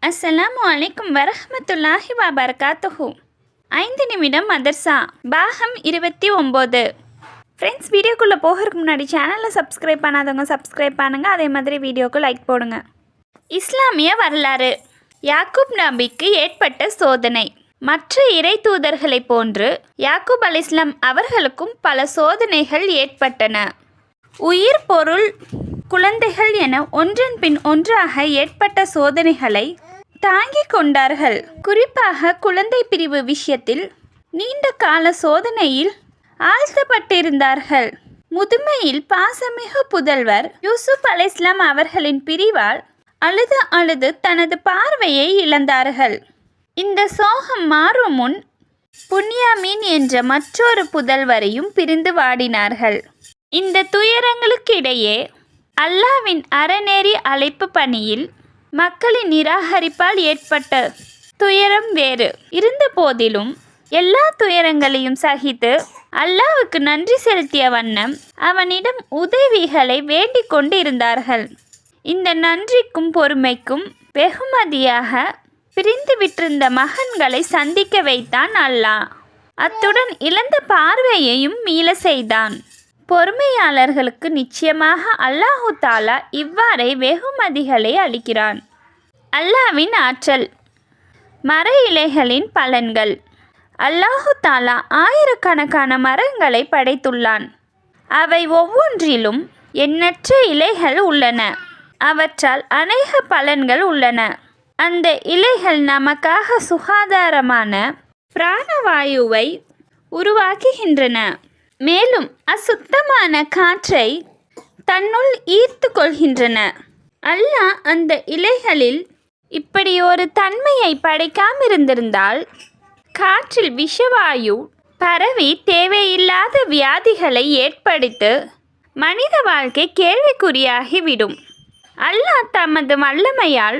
அஸ்ஸலாமு அலைக்கும் வரஹ்மத்துல்லாஹி வபரகாத்துஹு. 5 நிமிடம் மதர்சா பாகம் 29. ஃப்ரெண்ட்ஸ், வீடியோக்குள்ளே போகிறதுக்கு முன்னாடி சேனலை சப்ஸ்கிரைப் பண்ணாதவங்க சப்ஸ்கிரைப் பண்ணுங்கள். அதே மாதிரி வீடியோக்கு லைக் போடுங்க. இஸ்லாமிய வரலாறு. யாக்கூப் நபிக்கு ஏற்பட்ட சோதனை. மற்ற இறை தூதர்களைப் போன்று யாக்கூப் அலைஹிஸ்ஸலாம் அவர்களுக்கும் பல சோதனைகள் ஏற்பட்டன. உயிர், பொருள், குழந்தைகள் என ஒன்றன் பின் ஒன்றாக ஏற்பட்ட சோதனைகளை தாங்கிக் கொண்டார்கள். குறிப்பாக குழந்தை பிரிவு விஷயத்தில் நீண்ட கால சோதனையில் ஆழ்த்தப்பட்டிருந்தார்கள். முதுமையில் பாசமிகு புதல்வர் யூசுப் அலைஹிஸ்ஸலாம் அவர்களின் பிரிவால் அழுது தனது பார்வையை இழந்தார்கள். இந்த சோகம் மாறும் முன் புன்யாமீன் என்ற மற்றொரு புதல்வரையும் பிரிந்து வாடினார்கள். இந்த துயரங்களுக்கிடையே அல்லாஹ்வின் அறநெறி அழைப்பு பணியில் மக்களின் நிராகரிப்பால் ஏற்பட்ட துயரம் வேறு இருந்த போதிலும் எல்லா துயரங்களையும் சகித்து அல்லாஹ்வுக்கு நன்றி செலுத்திய வண்ணம் அவனிடம் உதவிகளை வேண்டிக் கொண்டு இருந்தார்கள். இந்த நன்றிக்கும் பொறுமைக்கும் வெகுமதியாக பிரிந்து விட்டிருந்த மகன்களை சந்திக்க வைத்தான் அல்லாஹ். அத்துடன் இழந்த பார்வையையும் மீள செய்தான். பொறுமையாளர்களுக்கு நிச்சயமாக அல்லாஹு தாலா இவ்வாறே வெகுமதிகளை அளிக்கிறான். அல்லாஹ்வின் ஆற்றல். மர இலைகளின் பலன்கள். அல்லாஹு தாலா ஆயிரக்கணக்கான மரங்களை படைத்துள்ளான். அவை ஒவ்வொன்றிலும் எண்ணற்ற இலைகள் உள்ளன. அவற்றால் அநேக பலன்கள் உள்ளன. அந்த இலைகள் நமக்காக சுகாதாரமான பிராணவாயுவை உருவாக்குகின்றன. மேலும் அசுத்தமான காற்றை தன்னுள் ஈர்த்து கொள்கின்றன. அல்லாஹ் அந்த இலைகளில் இப்படி ஒரு தன்மையை படைக்காமிருந்திருந்தால் காற்றில் விஷவாயு பரவி தேவையில்லாத வியாதிகளை ஏற்படுத்தி மனித வாழ்க்கை கேள்விக்குறியாகிவிடும். அல்லாஹ் தமது வல்லமையால்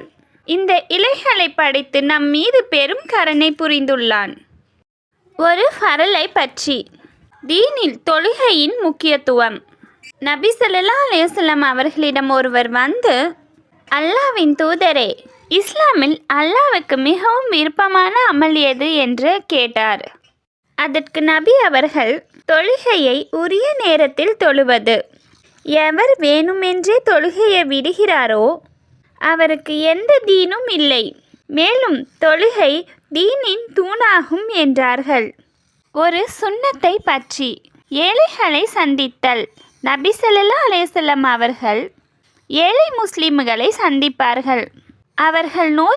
இந்த இலைகளை படைத்து நம் மீது பெரும் கருணை புரிந்துள்ளான். ஒரு ஃபரலை பற்றி. தீனில் தொழுகையின் முக்கியத்துவம். நபி ஸல்லல்லாஹு அலைஹி வஸல்லம் அவர்களிடம் ஒருவர் வந்து, அல்லாஹ்வின் தூதரே, இஸ்லாமில் அல்லாஹ்வுக்கு மிகவும் விருப்பமான அமல் எது என்று கேட்டார். அதற்கு நபி அவர்கள், தொழுகையை உரிய நேரத்தில் தொழுவது. எவர் வேணுமென்றே தொழுகையை விடுகிறாரோ அவருக்கு எந்த தீனும் இல்லை. மேலும் தொழுகை தீனின் தூணாகும் என்றார்கள். ஒரு சுன்னத்தை பற்றி. ஏழைகளை சந்தித்தல். நபி ஸல்லல்லாஹு அலைஹி வஸல்லம் அவர்கள் ஏழை முஸ்லிம்களை சந்திப்பார்கள். அவர்கள் நோய்